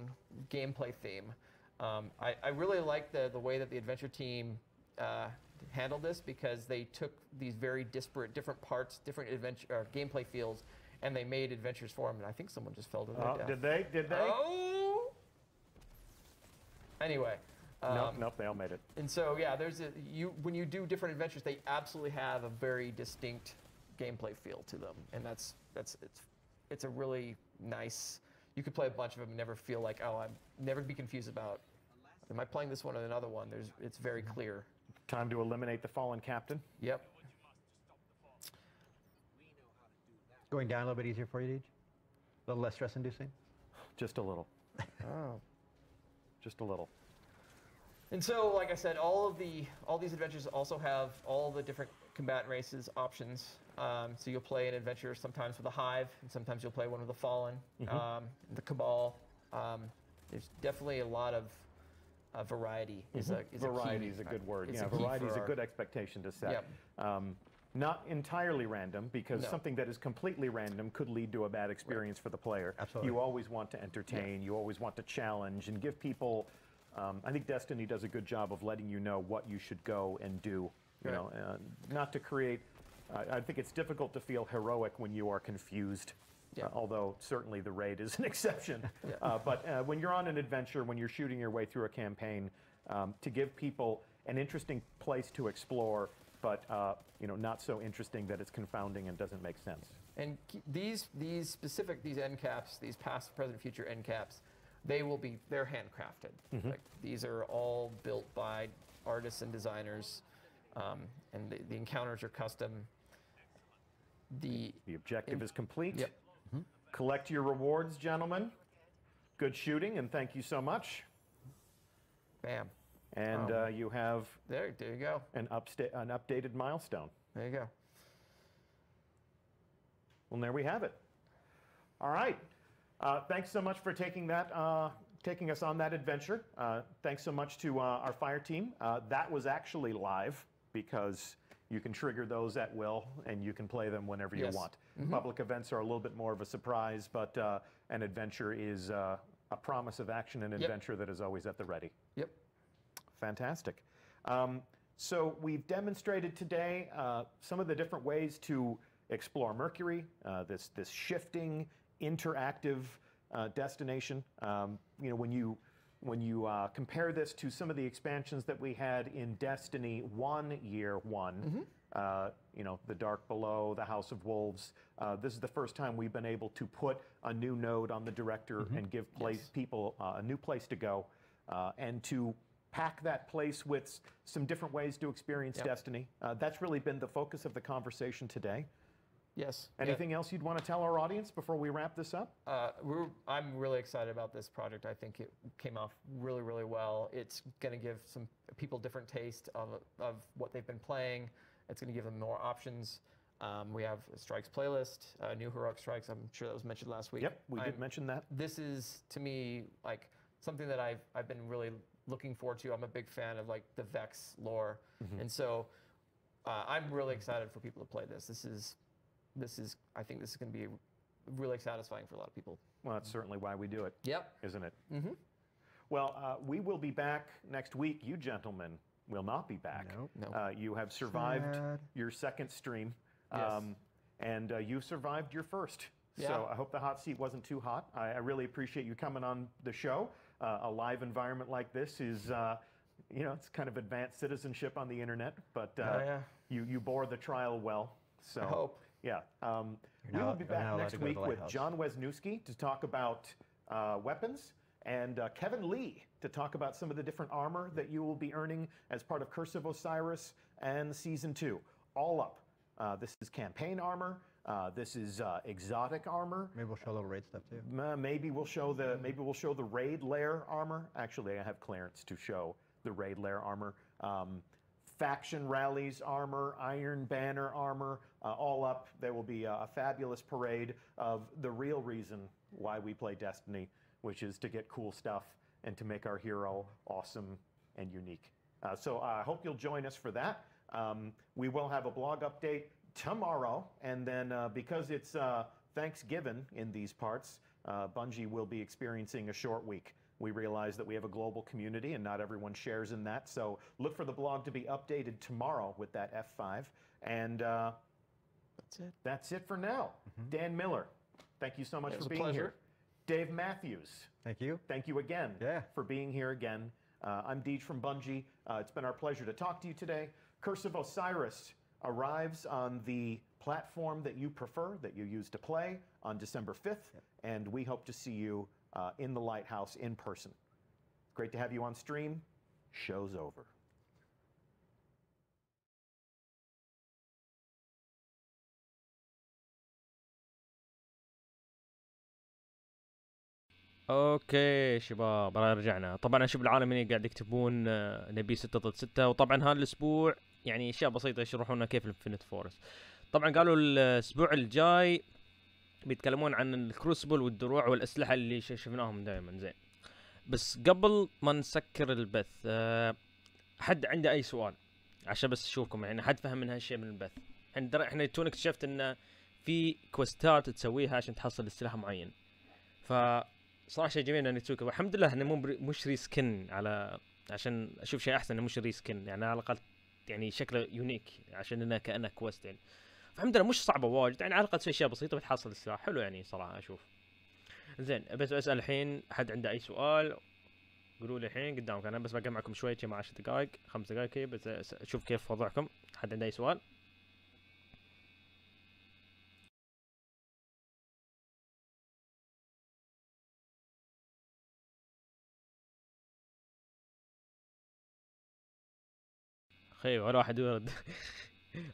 gameplay theme. I really like the way that the adventure team handled this, because they took these very disparate, different parts, different adventure gameplay fields, and they made adventures for them. And I think someone just fell to their death. Did they? Did they? Oh. Anyway. Nope, they all made it. And so yeah, when you do different adventures, they absolutely have a very distinct gameplay feel to them, and it's a really nice. You could play a bunch of them and never feel like, oh, I'm never be confused about, am I playing this one or another one? It's very clear. Time to eliminate the fallen captain. Yep. Going down a little bit easier for you, Deej? A little less stress-inducing? Just a little. Oh. Just a little. And so, like I said, all these adventures also have all the different combatant races options. So you'll play an adventure sometimes with a hive, and sometimes you'll play one with the fallen, the cabal. There's definitely a lot of variety. Variety is a good word. It's Yeah, a key variety is for a good expectation to set. Yep. Not entirely random, because No. something that is completely random could lead to a bad experience for the player. Absolutely. You always want to entertain, you always want to challenge and give people, I think Destiny does a good job of letting you know what you should go and do. You know, not to create, I think it's difficult to feel heroic when you are confused. Yeah. Although certainly the raid is an exception. But when you're on an adventure, when you're shooting your way through a campaign, to give people an interesting place to explore, but not so interesting that it's confounding and doesn't make sense. And these end caps, these past, present, future end caps, they're handcrafted. Like, these are all built by artists and designers, and the encounters are custom. The objective is complete. Yep. Collect your rewards, gentlemen. Good shooting, and thank you so much. Bam. And you have There you go. an updated milestone. There you go. Well, there we have it. All right. Thanks so much for taking us on that adventure. Thanks so much to our fire team. That was actually live, because you can trigger those at will, and you can play them whenever you want. Public events are a little bit more of a surprise, but an adventure is a promise of action, an adventure that is always at the ready. Yep. Fantastic. So we've demonstrated today some of the different ways to explore Mercury, this shifting, interactive destination. When you compare this to some of the expansions that we had in Destiny 1 Year 1, The Dark Below, the House of Wolves, this is the first time we've been able to put a new node on the director and give people a new place to go, and to pack that place with some different ways to experience Destiny. That's really been the focus of the conversation today. Yes. Anything else you'd want to tell our audience before we wrap this up? I'm really excited about this project. I think it came off really, really well. It's going to give some people different taste of what they've been playing. It's going to give them more options. We have a Strikes playlist, new Heroic Strikes. I'm sure that was mentioned last week. Yep, we did mention that. This is, to me, like something that I've been really looking forward to. I'm a big fan of like the Vex lore, and so I'm really excited for people to play this. I think this is going to be really satisfying for a lot of people. Well, that's certainly why we do it. Yep. Isn't it? Mm-hmm. Well, we will be back next week. You gentlemen will not be back. No. You have survived your second stream, Yes. and you survived your first. Yeah. So I hope the hot seat wasn't too hot. I really appreciate you coming on the show. A live environment like this is, it's kind of advanced citizenship on the internet, but you bore the trial well. So I hope. Yeah. We will be back next week with John Wisniewski to talk about weapons, and Kevin Lee to talk about some of the different armor that you will be earning as part of Curse of Osiris and Season 2. All up. This is campaign armor. This is exotic armor. Maybe we'll show a little raid stuff too. Maybe we'll show the raid lair armor. Actually, I have clearance to show the raid lair armor. Faction rallies armor, Iron Banner armor, all up. There will be a fabulous parade of the real reason why we play Destiny, which is to get cool stuff and to make our hero awesome and unique. So I hope you'll join us for that. We will have a blog update tomorrow, and then because it's Thanksgiving in these parts, Bungie will be experiencing a short week. We realize that we have a global community and not everyone shares in that. So look for the blog to be updated tomorrow with that F5. And that's it. That's it for now. Dan Miller, thank you so much for being here. Dave Matthews. Thank you. Thank you again for being here again. I'm Deej from Bungie. It's been our pleasure to talk to you today. Curse of Osiris arrives on the platform that you prefer, that you use to play, on December 5th. And we hope to see you in the Lighthouse in person. Great to have you on stream. Show's over. اوكي شباب رجعنا. طبعا اشوف العالمين قاعد يكتبون نبي 6 ضد 6، وطبعا هذا الاسبوع يعني اشياء بسيطه يشرحون لنا كيف الانفينيت فورس. طبعا قالوا الاسبوع الجاي بيتكلمون عن الكروسبل والدروع والاسلحه اللي شفناهم دائما. زين، بس قبل ما نسكر البث حد عنده اي سؤال عشان بس اشوفكم، يعني حد فهم من هالشيء من البث؟ احنا تونا اكتشفت انه في كوستات تسويها عشان تحصل سلاح معين، ف صراحه شيء جميل انك تسوي. الحمد لله انه مش ريسكن على عشان اشوف شيء احسن، انه مش ريسكن يعني على الاقل يعني شكله يونيك عشان انه كانه كوست يعني. فالحمد لله مش صعبه واجد يعني، على الاقل تسوي اشياء بسيطه بتحصل السلاح حلو يعني صراحه اشوف. زين، بس اسال الحين حد عنده اي سؤال قولوا لي الحين قدامكم. انا بس بقى معكم شوي مع 10 دقائق 5 دقائق كذا، بس اشوف كيف وضعكم. حد عنده اي سؤال؟ خير ولا واحد يرد.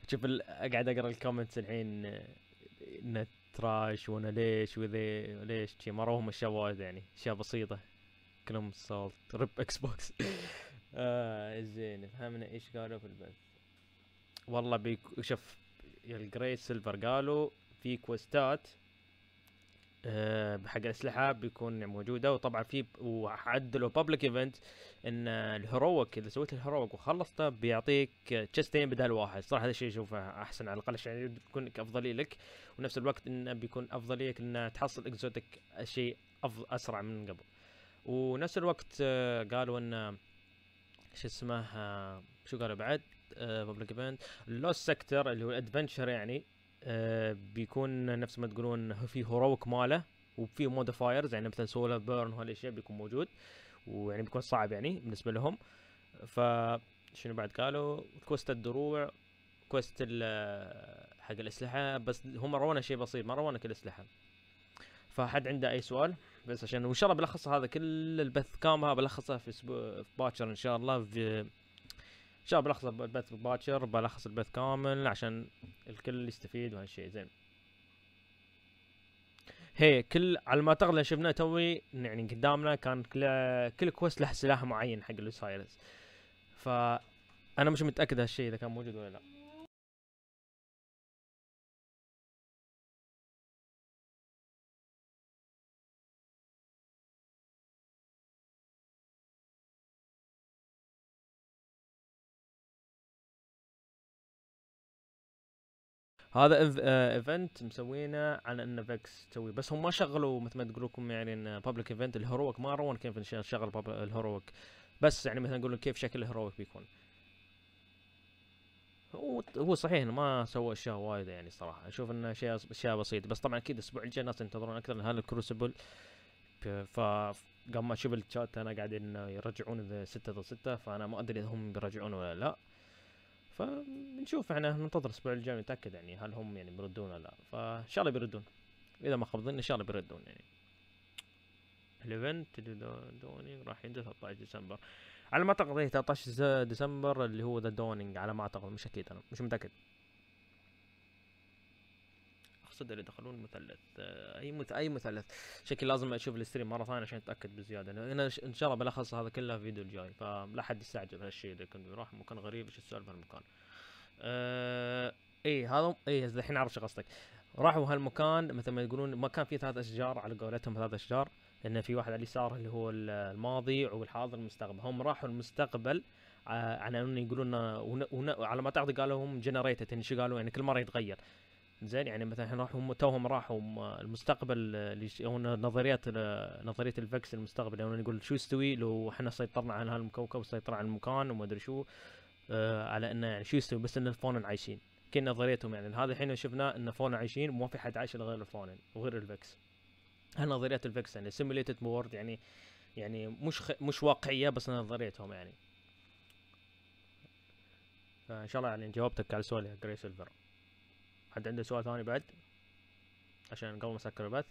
شوف قاعد اقرا الكومنتس الحين انه تراش وانا ليش وذي ليش شي مروهم اشياء وايد يعني اشياء بسيطه كلهم سولت رب اكس بوكس. زين فهمنا ايش قالوا في البث. والله شوف الجري سيلفر قالوا في كوستات بحق الاسلحه بيكون موجوده، وطبعا في وعدلوا بابليك ايفنت ان الهيرويك اذا سويت الهيرويك وخلصته بيعطيك تشستين بدل واحد. صراحه هذا الشيء اشوفه احسن على الاقل يعني بيكون افضليه لك، ونفس الوقت انه بيكون افضليه ان تحصل اكزوتيك شيء اسرع من قبل. ونفس الوقت قالوا ان شو اسمه شو قالوا بعد بابليك ايفنت اللوست سيكتور اللي هو الادفنتشر يعني بيكون نفس ما تقولون في هيرويك ماله وفي موديفايرز يعني مثلا سولا بيرن وهالاشياء بيكون موجود، ويعني بيكون صعب يعني بالنسبه لهم. فشنو بعد قالوا كوست الدروع كوست حق الاسلحه، بس هم رونا شيء بسيط ما رونا كل الاسلحه. فحد عنده اي سؤال؟ بس عشان وان شاء الله بلخص هذا كل البث كامل بلخصه في اسبوع باكر ان شاء الله. ان شاء الله بلخص البث باكر بلخص البث كامل عشان الكل يستفيد وهالشيء. زين هي كل على ما اعتقد اللي شفناه توي يعني قدامنا كان كل كويست له سلاح معين حق الاوسايرس، فانا مش متاكد هالشيء اذا كان موجود ولا لا. هذا ايفنت مسوينه على انه فيكس تسوي، بس هم ما شغلوا مثل ما تقول لكم يعني ان بابليك ايفنت الهيرويك، ما رون كيف نشغل الهيرويك، بس يعني مثلا نقول كيف شكل الهيرويك بيكون. هو صحيح انه ما سوى اشياء وايد يعني صراحه، اشوف انه اشياء بسيطه، بس طبعا اكيد الاسبوع الجاي الناس ينتظرون اكثر هذا الكروسبل. ف قبل ما اشوف الشات انا قاعدين يرجعون 6 ضد 6، فانا ما ادري اذا هم بيرجعون ولا لا، فبنشوف احنا ننتظر الاسبوع الجاي نتاكد يعني هل هم يعني بيردون ولا لا، فان شاء الله بيردون، اذا ما خاب ظني ان شاء الله بيردون يعني. الايفنت دوني راح ينزل 13 ديسمبر على ما اعتقد، 13 ديسمبر اللي هو ذا دونينج على ما اعتقد، مش اكيد انا مش متاكد. اقصد اللي يدخلون مثلث، اي مثلث شكل، لازم اشوف الستريم مره ثانيه عشان اتاكد بزياده، انا ان شاء الله بلخص هذا كله في الفيديو الجاي، فلا حد يستعجل هالشيء اذا كنت بيروح مكان غريب ايش السالفه المكان. اي هذا الحين اعرف شو قصدك. راحوا هالمكان مثل ما يقولون ما كان فيه 3 اشجار على قولتهم، 3 اشجار، لان في واحد على اليسار اللي هو الماضي والحاضر والمستقبل، هم راحوا المستقبل على انه يقولون على ما اعتقد قالوا هم جنريتد، يعني شو قالوا يعني كل مره يتغير. زين يعني مثلا الحين راحوا هم توهم راحوا المستقبل اللي هو نظريه الفكس المستقبل، يعني يقول شو يستوي لو احنا سيطرنا على هالكوكب وسيطرنا على المكان وما ادري شو، على انه يعني شو يستوي بس ان الفونن عايشين، كان نظريتهم يعني هذا الحين شفناه ان فونن عايشين وما في حد عايش الا غير الفونن وغير الفكس. هالنظريات الفكس يعني سيموليتد وورد، يعني مش واقعيه بس نظريتهم يعني. فان شاء الله يعني جاوبتك على سؤال يا جري سيلفر. حد عنده سؤال ثاني بعد عشان قبل ما اسكر البث؟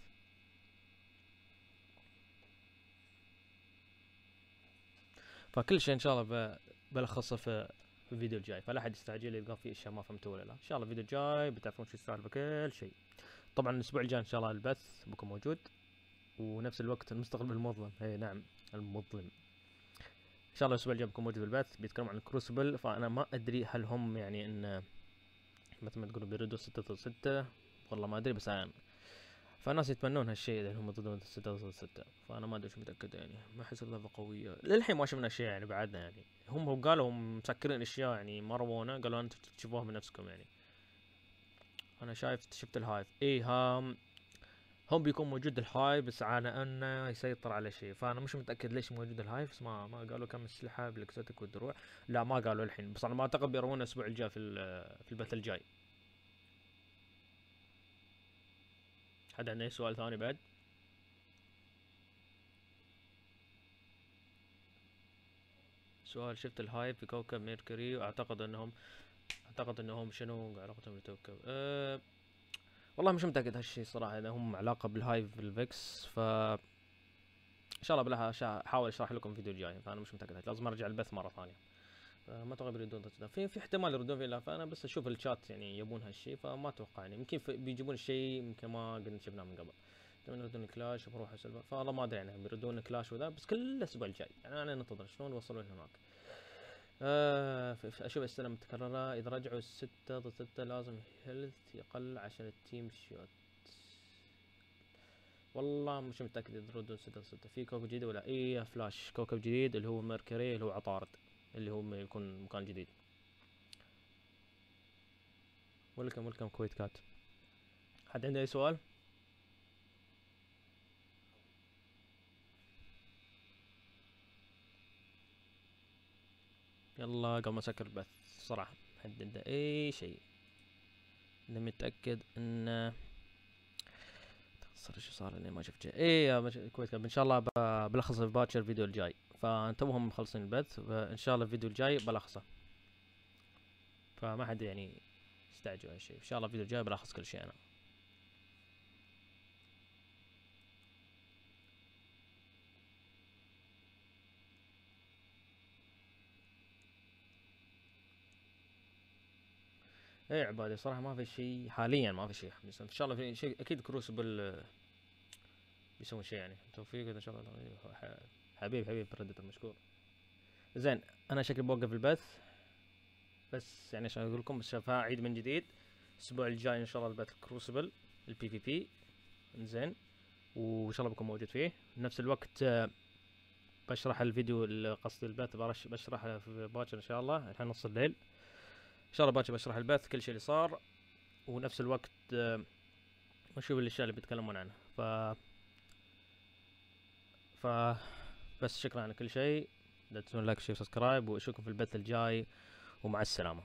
فكل شيء ان شاء الله بلخصه في الفيديو الجاي، فلا حد يستعجل يلقى فيه اشياء ما فهمتوا ولا لا، ان شاء الله الفيديو الجاي بتعرفون شو السالفه كل شيء. طبعا الاسبوع الجاي ان شاء الله البث بكون موجود، ونفس الوقت المستقبل المظلم، اي نعم المظلم، ان شاء الله الاسبوع الجاي بكون موجود بالبث بيتكلم عن الكروسبل. فانا ما ادري هل هم يعني ان مثل ما تقولوا بيردوا 6 ضد 6، والله ما ادري، بس يعني فالناس يتمنون هالشيء اذا هم ضد 6 ضد 6، فانا ما ادري مش متاكد يعني، ما احس الاضافه قويه للحين، ما شفنا شيء يعني بعدنا يعني، هم قالوا مسكرين اشياء يعني ما رونا، قالوا انتم تشوفوها بنفسكم يعني. انا شفت الهايف، اي هم بيكون موجود الهاي بس على انه يسيطر على شيء، فانا مش متاكد ليش موجود الهاي، بس ما قالوا كم اسلحه بالاكسوتيك والدروع، لا ما قالوا الحين، بس انا ما اعتقد بيرونا الاسبوع الجاي في البث الجاي. حد عنده اي سؤال ثاني بعد؟ سؤال، شفت الهاي في كوكب ميركوري واعتقد انهم شنو علاقتهم بالكوكب؟ والله مش متاكد هالشيء صراحه اذا هم علاقه بالهايف بالفيكس، ف ان شاء الله بلا احاول اشرح لكم فيديو الجاي، فانا مش متاكد، لازم ارجع البث مره ثانيه، فما اتوقع بيردون في احتمال يردون فيه، لا فانا بس اشوف الشات يعني يبون هالشيء، فما اتوقع يعني يمكن بيجيبون الشيء يمكن ما قد شفناه من قبل، لما يردون كلاش بروح اسلفه، فالله ما ادري يعني بيردون كلاش وذا، بس كل الاسبوع الجاي يعني انا ننتظر شلون يوصلون هناك. اشوف السلام متكررة، اذا رجعوا 6 ضد 6 لازم هيلث يقل عشان التيم شوت، والله مش متأكد اذا يردون 6 ضد 6 في كوكب جديد ولا ايه فلاش، كوكب جديد اللي هو ميركوري اللي هو عطارد اللي هو يكون مكان جديد. ويلكم كويت كات. حد عنده اي سؤال؟ يلا قبل ما اسكر البث صراحة حد عنده اي شيء؟ انا متأكد ان صار شو صار اني ما شفت شيء، كويس ان شاء الله بلخص باكر الفيديو الجاي، فانتم مخلصين البث فان شاء الله الفيديو الجاي بلخصه، فما حد يعني يستعجل هالشيء، ان شاء الله الفيديو الجاي بلخص كل شيء انا. ايه عبادي صراحة ما في شيء حاليا، ما في شيء يحمس، ان شاء الله في شيء اكيد كروسبل بيسوون شيء يعني. توفيق ان شاء الله. حبيب بريدتر مشكور. زين انا شكلي بوقف البث بس يعني عشان اقول لكم، بس اعيد من جديد الاسبوع الجاي ان شاء الله البث الكروسبل البي في بي. زين وان شاء الله بكون موجود فيه بنفس الوقت. بشرح الفيديو قصدي البث بشرح في باكر ان شاء الله الحين نص الليل ان شاء الله. باكر بشرح البث كل شيء اللي صار، ونفس الوقت ونشوف الاشياء اللي بيتكلمون عنها. ف بس شكرا على كل شيء. لا تنسون لايك وشير وسبسكرايب، واشوفكم في البث الجاي ومع السلامه.